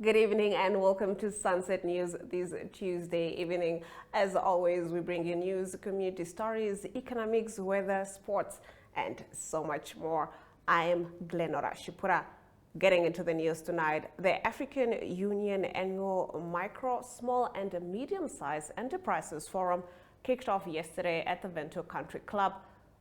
Good evening and welcome to Sunset News this Tuesday evening. As always, we bring you news, community stories, economics, weather, sports, and so much more. I am Glenora Shipura. Getting into the news tonight, the African Union annual Micro, Small and Medium-Sized Enterprises Forum kicked off yesterday at the Vento Country Club.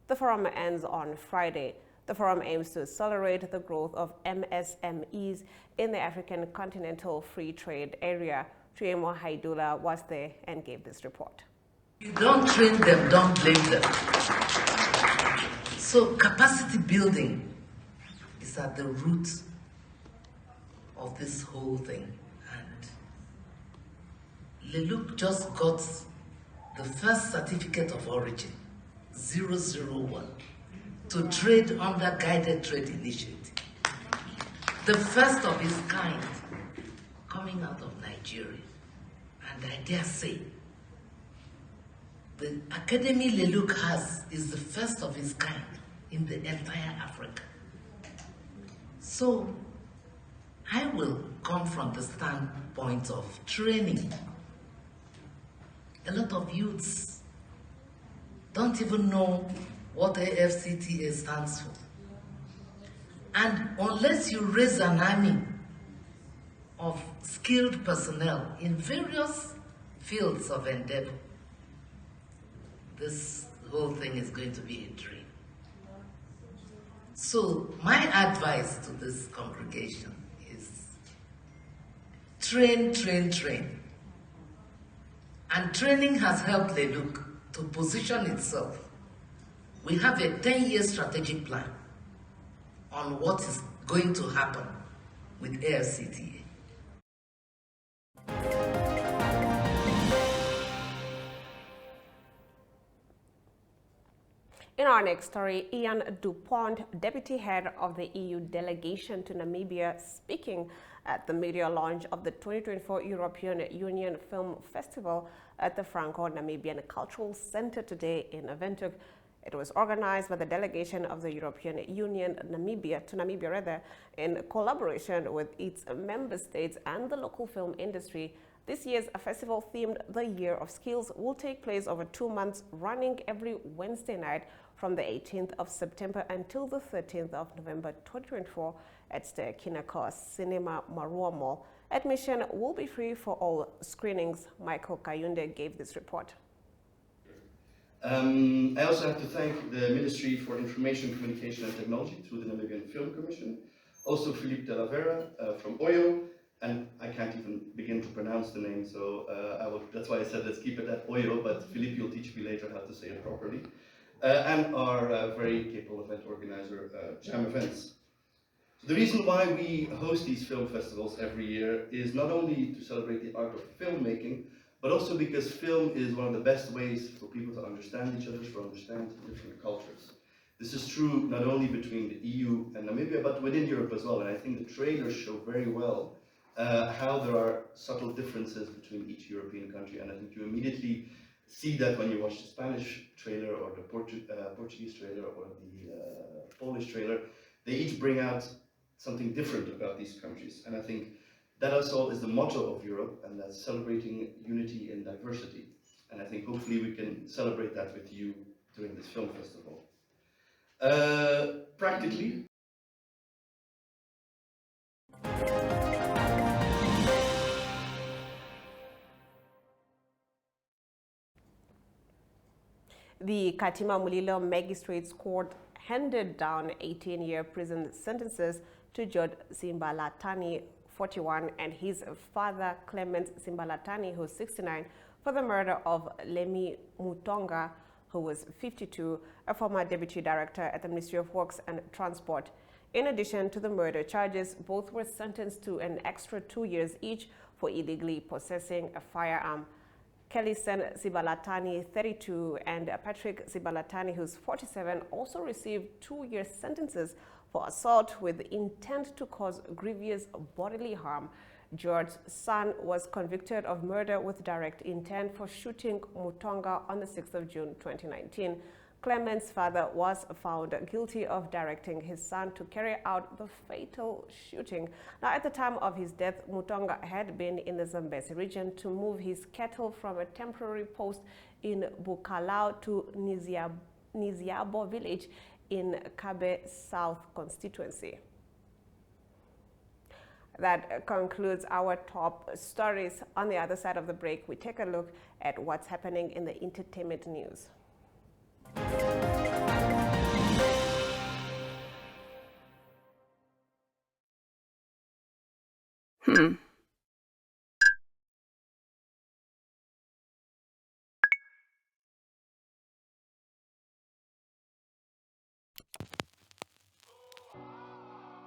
The forum ends on Friday. The forum aims to accelerate the growth of MSMEs in the African Continental Free Trade Area. Tuemo Haidula was there and gave this report. You don't train them, don't blame them. So capacity building is at the root of this whole thing. And Lelouk just got the first certificate of origin, 001. To trade under guided trade initiative. The first of its kind coming out of Nigeria. And I dare say, the Academy Lelouk has is the first of its kind in the entire Africa. So, I will come from the standpoint of training. A lot of youths don't even know what AFCTA stands for. And unless you raise an army of skilled personnel in various fields of endeavor, this whole thing is going to be a dream. So my advice to this congregation is train, train, train. And training has helped Lelouk to position itself. We have a 10-year strategic plan on what is going to happen with AFCTA. In our next story, Ian Dupont, deputy head of the EU delegation to Namibia, speaking at the media launch of the 2024 European Union Film Festival at the Franco-Namibian Cultural Center today in Windhoek. It was organized by the delegation of the European Union to Namibia, in collaboration with its member states and the local film industry. This year's festival themed The Year of Skills will take place over 2 months, running every Wednesday night from the 18th of September until the 13th of November 2024 at the Kinako Cinema Marua Mall. Admission will be free for all screenings. Michael Kayunde gave this report. I also have to thank the Ministry for Information, Communication and Technology through the Namibian Film Commission, also Philippe de la Vera from Oyo, and I can't even begin to pronounce the name, so that's why I said let's keep it at Oyo, but Philippe, you'll teach me later how to say it properly, and our very capable event organizer, Jam Events. So the reason why we host these film festivals every year is not only to celebrate the art of filmmaking, but also because film is one of the best ways for people to understand each other, to understand different cultures. This is true not only between the EU and Namibia, but within Europe as well. And I think the trailers show very well how there are subtle differences between each European country. And I think you immediately see that when you watch the Spanish trailer or the Portuguese trailer or the Polish trailer. They each bring out something different about these countries. And I think that also is the motto of Europe, and that's celebrating unity in diversity. And I think hopefully we can celebrate that with you during this film festival. Practically, the Katima Mulilo Magistrates Court handed down 18-year prison sentences to Judge Simbalatani, 41, and his father, Clement Simbalatani, who's 69, for the murder of Lemi Mutonga, who was 52, a former deputy director at the Ministry of Works and Transport. In addition to the murder charges, both were sentenced to an extra 2 years each for illegally possessing a firearm. Kellyson Sibalatani, 32, and Patrick Sibalatani, who's 47, also received 2-year sentences for assault with intent to cause grievous bodily harm. George's son was convicted of murder with direct intent for shooting Mutonga on the 6th of June 2019. Clement's father was found guilty of directing his son to carry out the fatal shooting. Now, at the time of his death, Mutonga had been in the Zambezi region to move his cattle from a temporary post in Bukalau to Niziabo village in Kabe South constituency. That concludes our top stories. On the other side of the break, we take a look at what's happening in the entertainment news.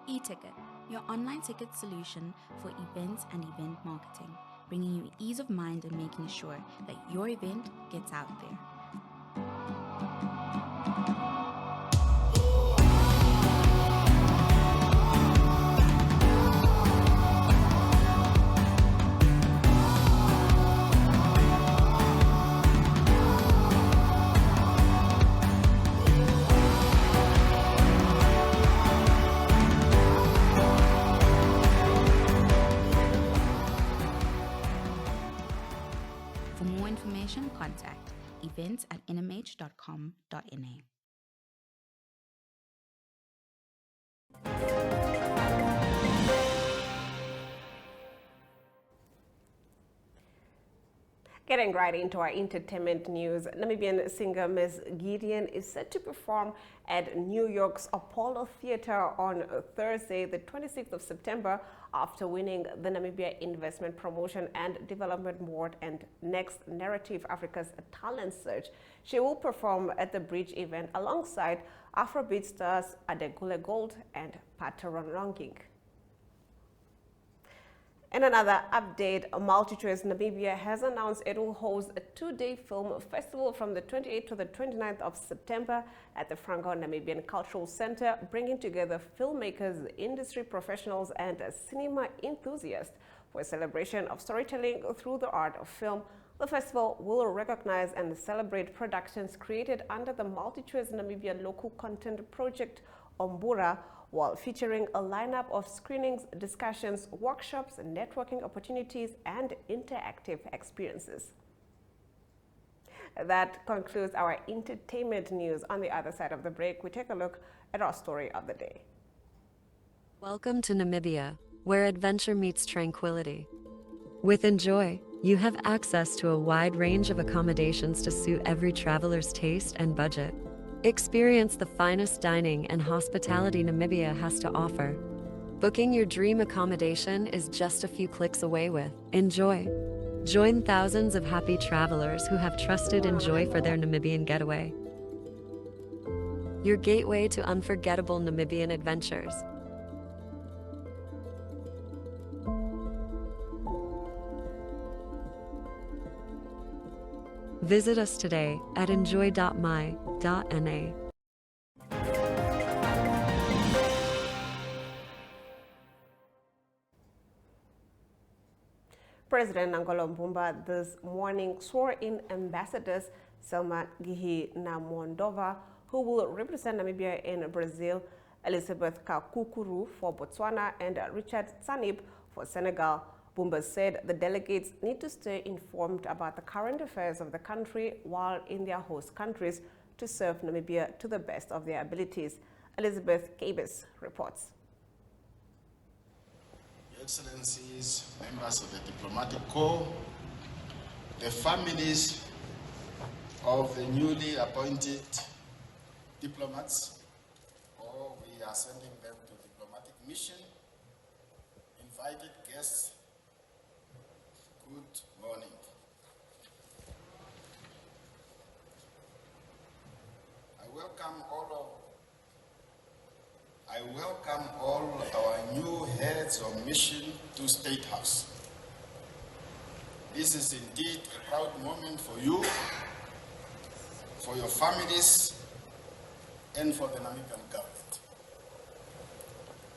eTicket, your online ticket solution for events and event marketing, bringing you ease of mind and making sure that your event gets out there. For more information, contact events@nmh.com.na. Getting right into our entertainment news, Namibian singer Ms. Gideon is set to perform at New York's Apollo Theater on Thursday, the 26th of September, after winning the Namibia Investment Promotion and Development Board and Next Narrative Africa's Talent Search. She will perform at the Bridge event alongside Afrobeat stars Adegule Gold and Patron Longing. In another update, MultiChoice Namibia has announced it will host a two-day film festival from the 28th to the 29th of September at the Franco-Namibian Cultural Center, bringing together filmmakers, industry professionals, and cinema enthusiasts for a celebration of storytelling through the art of film. The festival will recognize and celebrate productions created under the MultiChoice Namibia Local Content Project, Ombura, while featuring a lineup of screenings, discussions, workshops, networking opportunities, and interactive experiences. That concludes our entertainment news. On the other side of the break, we take a look at our story of the day. Welcome to Namibia, where adventure meets tranquility. With Enjoy, you have access to a wide range of accommodations to suit every traveler's taste and budget. Experience the finest dining and hospitality Namibia has to offer. Booking your dream accommodation is just a few clicks away with Enjoy. Join thousands of happy travelers who have trusted Enjoy for their Namibian getaway. Your gateway to unforgettable Namibian adventures. Visit us today at enjoy.my.na. President Nangolo Mbumba this morning swore in ambassadors Selma Gihi Namondova, who will represent Namibia in Brazil, Elizabeth Kakukuru for Botswana, and Richard Tsanib for Senegal. Mbumba said the delegates need to stay informed about the current affairs of the country while in their host countries to serve Namibia to the best of their abilities. Elizabeth Kabis reports. Your Excellencies, members of the Diplomatic Corps, the families of the newly appointed diplomats, or we are sending them to diplomatic mission, invited guests, good morning. I welcome all our new heads of mission to State House. This is indeed a proud moment for you, for your families, and for the Namibian government.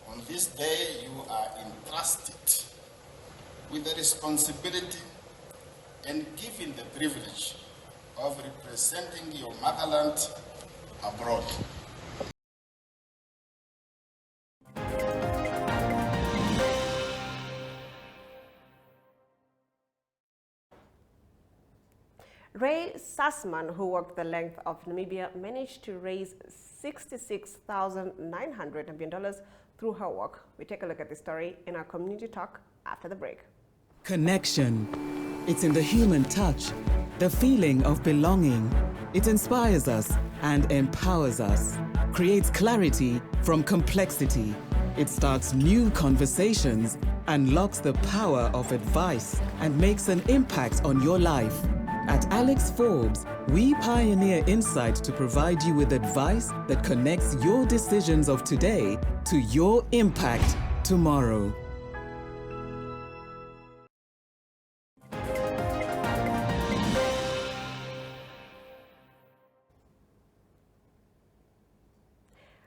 On this day, you are entrusted with the responsibility and given the privilege of representing your motherland abroad. Ray Sussman, who walked the length of Namibia, managed to raise $66,900 million through her work. We take a look at this story in our community talk after the break. Connection. It's in the human touch, the feeling of belonging. It inspires us and empowers us, creates clarity from complexity. It starts new conversations, unlocks the power of advice, and makes an impact on your life. At Alex Forbes, we pioneer insight to provide you with advice that connects your decisions of today to your impact tomorrow.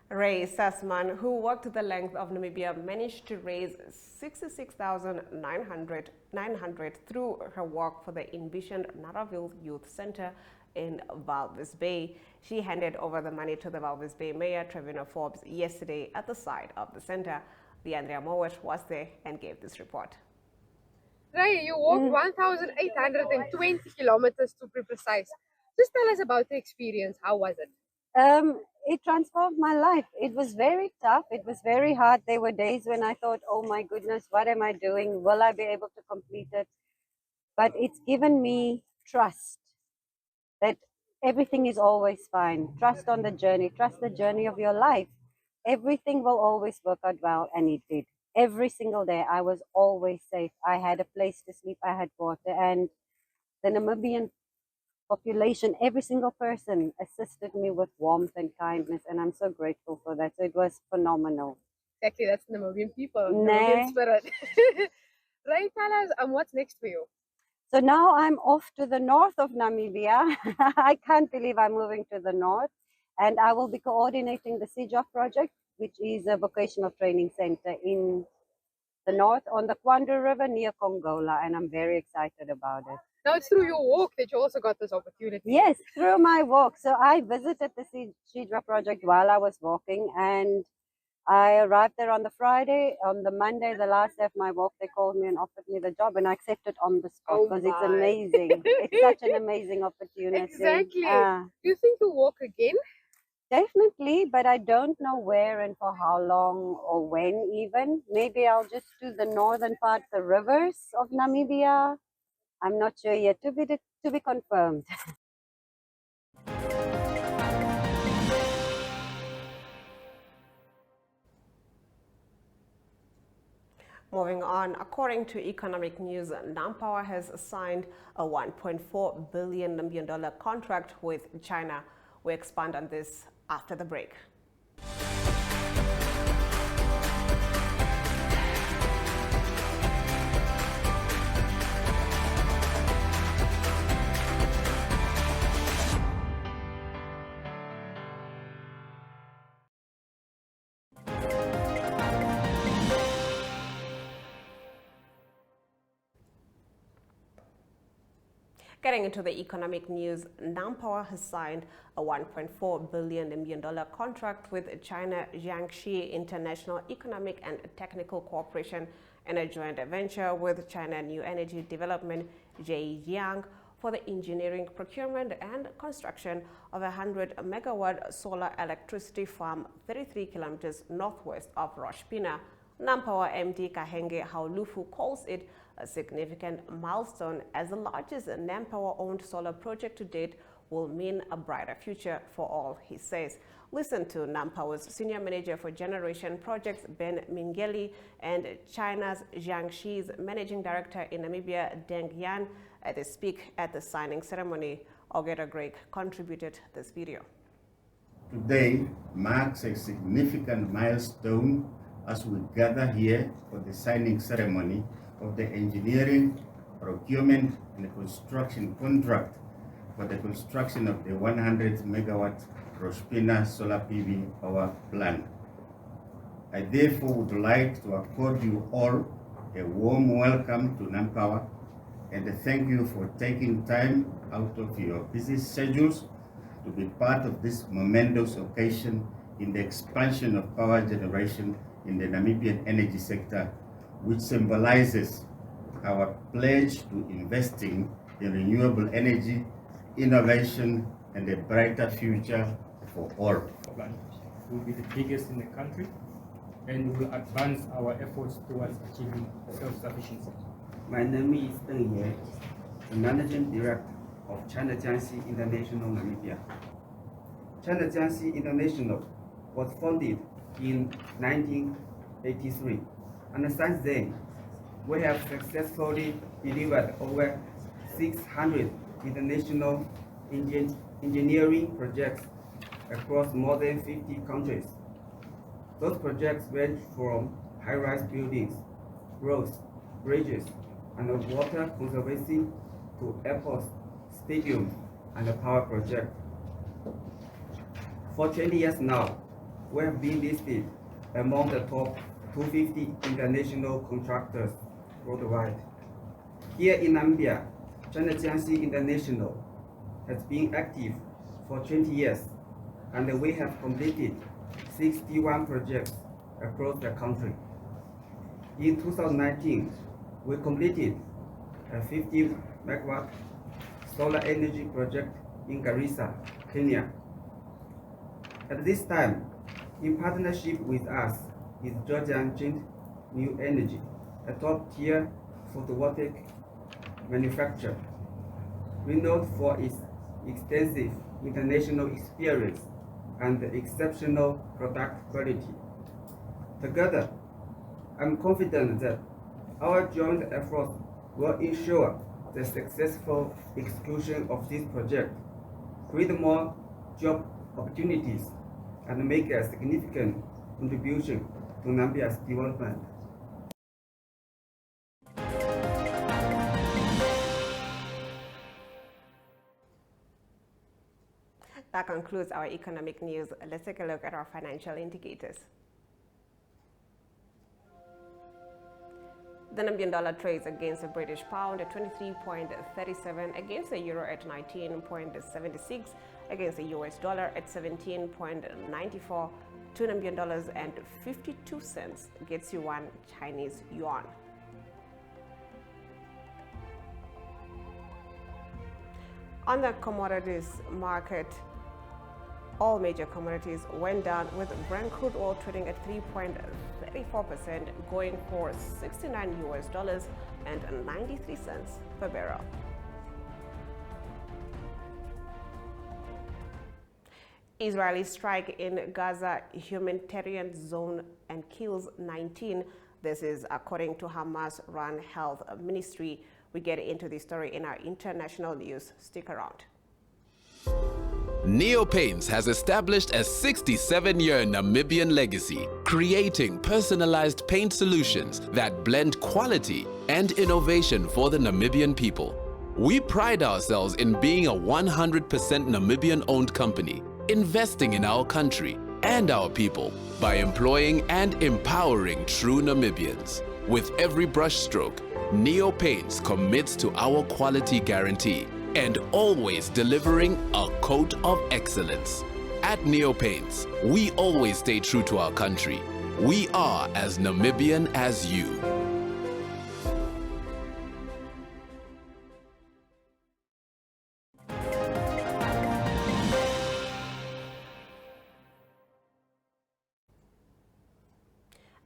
Ray Sussman, who walked the length of Namibia, managed to raise $66,900 through her work for the envisioned Naraville Youth Center in Walvis Bay. She handed over the money to the Walvis Bay Mayor, Trevino Forbes, yesterday at the site of the center. Leandria Mowat was there and gave this report. Ray, you walked 1,820 kilometers to be precise. Just tell us about the experience. How was it? It transformed my life. It was very tough. It was very hard. There were days when I thought, oh my goodness, what am I doing? Will I be able to complete it? But it's given me trust that everything is always fine. Trust on the journey. Trust the journey of your life. Everything will always work out well, and it did. Every single day, I was always safe. I had a place to sleep. I had water. And the Namibian population, every single person assisted me with warmth and kindness, and I'm so grateful for that. So it was phenomenal. Exactly, that's Namibian people, Nah. Namibian spirit. Ray, tell us what's next for you? So now I'm off to the north of Namibia. I can't believe I'm moving to the north, and I will be coordinating the CJOF project, which is a vocational training center in the north on the Kwandu River near Kongola, and I'm very excited about it. Now it's through your walk that you also got this opportunity. Yes, through my walk. So I visited the CJOF project while I was walking, and I arrived there on the Friday. On the Monday, the last day of my walk, they called me and offered me the job, and I accepted on the spot because it's amazing. It's such an amazing opportunity. Exactly. Do you think you'll walk again? Definitely, but I don't know where and for how long or when even. Maybe I'll just do the northern part, the rivers of Namibia. I'm not sure yet, to be confirmed. Moving on, according to Economic News, NamPower has signed a $1.4 billion contract with China. We expand on this after the break. Getting into the economic news, NamPower has signed a $1.4 billion contract with China Jiangxi International Economic and Technical Cooperation in a joint venture with China New Energy Development, Zhejiang, for the engineering, procurement, and construction of a 100-megawatt solar electricity farm 33 kilometers northwest of Roshpina. NamPower MD Kahenge Haulufu calls it a significant milestone, as the largest NamPower-owned solar project to date will mean a brighter future for all, he says. Listen to NamPower's Senior Manager for Generation Projects, Ben Mingeli, and China's Jiangxi's Managing Director in Namibia, Deng Yan, they speak at the signing ceremony. Ogeta Greg contributed this video. Today marks a significant milestone as we gather here for the signing ceremony of the engineering, procurement, and construction contract for the construction of the 100-megawatt Roshpina solar PV power plant. I therefore would like to accord you all a warm welcome to NamPower and thank you for taking time out of your busy schedules to be part of this momentous occasion in the expansion of power generation in the Namibian energy sector, which symbolizes our pledge to investing in renewable energy, innovation, and a brighter future for all. Will be the biggest in the country and will advance our efforts towards achieving self-sufficiency. My name is Deng Ye, the Managing Director of China Jiangxi International Namibia. China Jiangxi International was founded in 1983, and since then, we have successfully delivered over 600 international engineering projects across more than 50 countries. Those projects range from high-rise buildings, roads, bridges, and water conservancy to airports, stadiums, and a power project. For 20 years now, we have been listed among the top 250 international contractors worldwide. Here in Namibia, China Jiangxi International has been active for 20 years, and we have completed 61 projects across the country. In 2019, we completed a 50 megawatt solar energy project in Garissa, Kenya. At this time, in partnership with us is Georgian New Energy, a top-tier photovoltaic manufacturer, renowned for its extensive international experience and exceptional product quality. Together, I'm confident that our joint efforts will ensure the successful execution of this project, create more job opportunities, and make a significant contribution to Namibia's development. That concludes our economic news. Let's take a look at our financial indicators. The Namibian dollar trades against the British pound at 23.37, against the euro at 19.76, against the US dollar at 17.94, 2 Namibian dollars and 52 cents gets you 1 Chinese yuan. On the commodities market, all major commodities went down, with Brent crude oil trading at 3.34%, going for $69 and 93 cents per barrel. Israeli strike in Gaza humanitarian zone and kills 19. This is according to Hamas-run health ministry. We get into the story in our international news. Stick around. Neopaints has established a 67-year Namibian legacy, creating personalized paint solutions that blend quality and innovation for the Namibian people. We pride ourselves in being a 100% Namibian-owned company, investing in our country and our people by employing and empowering true Namibians. With every brushstroke, Neopaints commits to our quality guarantee and always delivering a coat of excellence. At Neopaints, we always stay true to our country. We are as Namibian as you.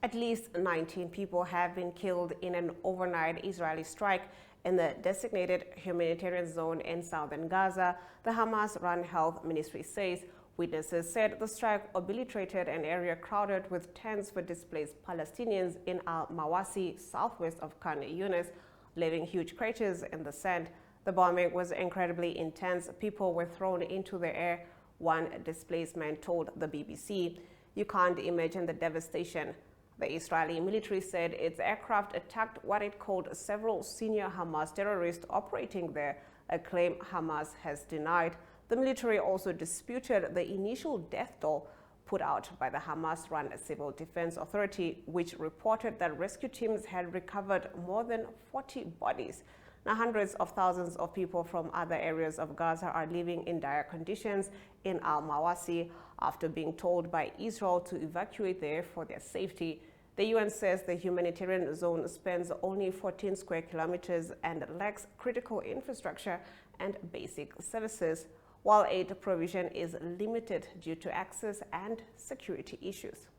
At least 19 people have been killed in an overnight Israeli strike in the designated humanitarian zone in southern Gaza, the Hamas-run health ministry says. Witnesses said the strike obliterated an area crowded with tents for displaced Palestinians in Al-Mawasi, southwest of Khan Yunis, leaving huge craters in the sand. The bombing was incredibly intense. People were thrown into the air, one displaced man told the BBC. You can't imagine the devastation. The Israeli military said its aircraft attacked what it called several senior Hamas terrorists operating there, a claim Hamas has denied. The military also disputed the initial death toll put out by the Hamas-run Civil Defense Authority, which reported that rescue teams had recovered more than 40 bodies. Now, hundreds of thousands of people from other areas of Gaza are living in dire conditions in Al-Mawasi after being told by Israel to evacuate there for their safety. The UN says the humanitarian zone spans only 14 square kilometers and lacks critical infrastructure and basic services, while aid provision is limited due to access and security issues.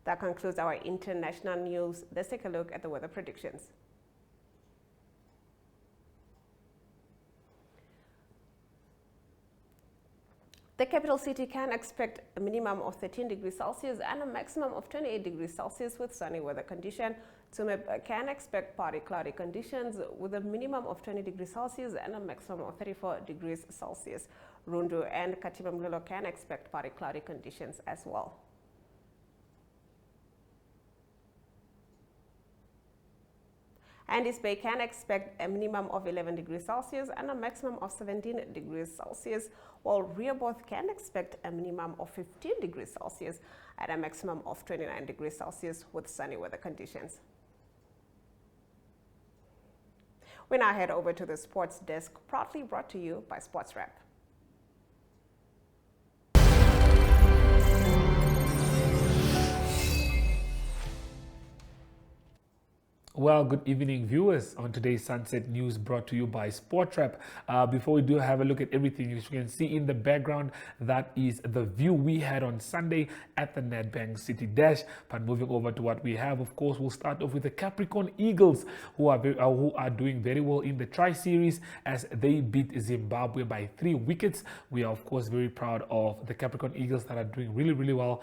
That concludes our international news. Let's take a look at the weather predictions. The capital city can expect a minimum of 13 degrees Celsius and a maximum of 28 degrees Celsius with sunny weather condition. Tsumeb can expect partly cloudy conditions with a minimum of 20 degrees Celsius and a maximum of 34 degrees Celsius. Rundu and Katiba Mlilo can expect partly cloudy conditions as well. Andis Bay can expect a minimum of 11 degrees Celsius and a maximum of 17 degrees Celsius, while Rehoboth can expect a minimum of 15 degrees Celsius and a maximum of 29 degrees Celsius with sunny weather conditions. We now head over to the sports desk, proudly brought to you by Sports Wrap. Well, good evening, viewers. On today's Sunset News brought to you by Sportrap. Before we do have a look at everything, as you can see in the background, that is the view we had on Sunday at the Nedbank City Dash. But moving over to what we have, of course, we'll start off with the Capricorn Eagles, who are doing very well in the Tri-Series as they beat Zimbabwe by 3 wickets. We are, of course, very proud of the Capricorn Eagles that are doing really, really well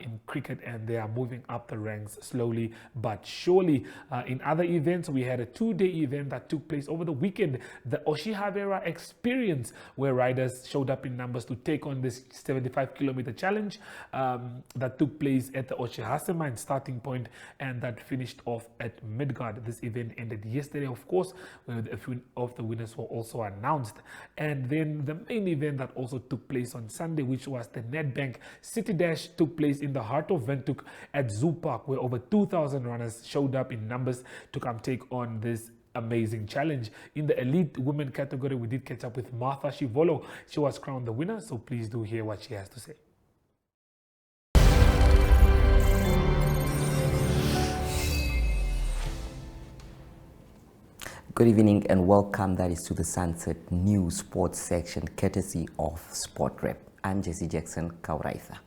in cricket, and they are moving up the ranks slowly but surely. In other events, we had a 2-day event that took place over the weekend, the Oshihavera Experience, where riders showed up in numbers to take on this 75-kilometer challenge that took place at the Oshihaseman starting point, and that finished off at Midgard. This event ended yesterday, of course, where a few of the winners were also announced. And then the main event that also took place on Sunday, which was the Nedbank City Dash, took place in the heart of Windhoek at Zoo Park, where over 2,000 runners showed up in numbers to come take on this amazing challenge. In the elite women category, we did catch up with Martha Shivolo. She was crowned the winner, so please do hear what she has to say. Good evening and welcome, that is to the Sunset News Sports section courtesy of SportRep. I'm Jesse Jackson Kauraitha.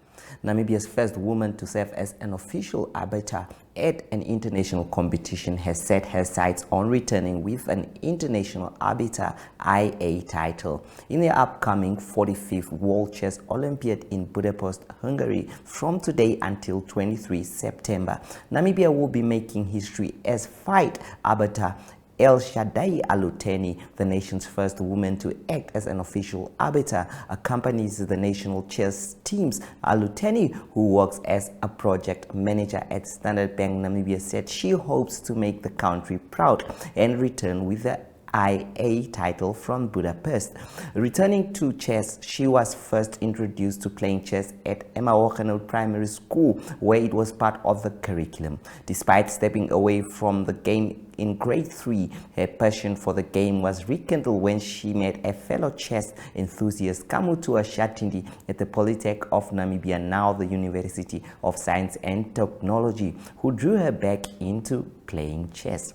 Namibia's first woman to serve as an official arbiter at an international competition has set her sights on returning with an International Arbiter IA title in the upcoming 45th World Chess Olympiad in Budapest, Hungary from today until 23 September. Namibia will be making history as fight arbiter El Shaddai Aluteni, the nation's first woman to act as an official arbiter, accompanies the national chess teams. Aluteni, who works as a project manager at Standard Bank Namibia, said she hopes to make the country proud and return with the IA title from Budapest. Returning to chess, she was first introduced to playing chess at Emma Wochenel Primary School, where it was part of the curriculum. Despite stepping away from the game in grade 3, her passion for the game was rekindled when she met a fellow chess enthusiast, Kamutua Shatindi, at the Polytech of Namibia, now the University of Science and Technology, who drew her back into playing chess.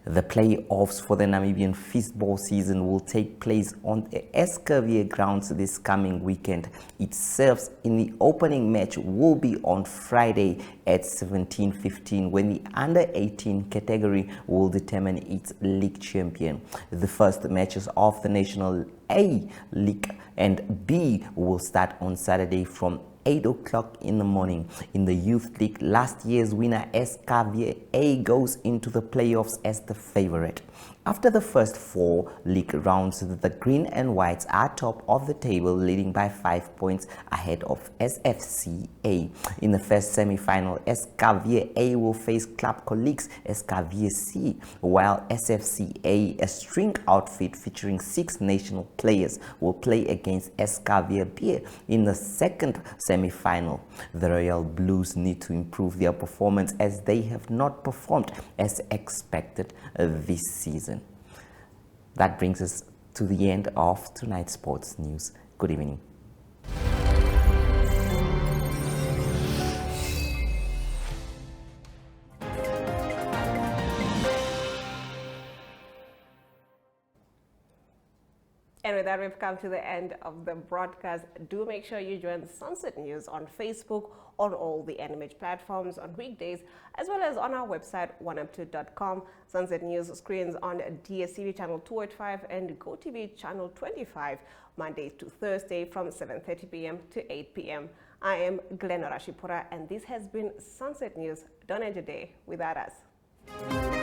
The playoffs for the Namibian Fistball season will take place on the Escavalier grounds this coming weekend. It serves in the opening match will be on Friday at 17:15, when the under-18 category will determine its league champion. The first matches of the National A League and B will start on Saturday from 8 o'clock in the morning. In the Youth League, last year's winner Escavalier A goes into the playoffs as the favorite. After the first 4 league rounds, the Green and Whites are top of the table, leading by 5 points ahead of SFC A. In the first semi-final, Escavalier A will face club colleagues Escavalier C, while SFC A, a string outfit featuring 6 national players, will play against Escavalier B. In the second semi-final. The Royal Blues need to improve their performance as they have not performed as expected this season. That brings us to the end of tonight's sports news. Good evening. And with that, we've come to the end of the broadcast. Do make sure you join Sunset News on Facebook, on all the NMH platforms on weekdays, as well as on our website, oneup2.com. Sunset News screens on DSTV channel 285 and GoTV channel 25, Mondays to Thursday from 7:30 p.m. to 8 p.m. I am Glenn Rashipura, and this has been Sunset News. Don't end your day without us.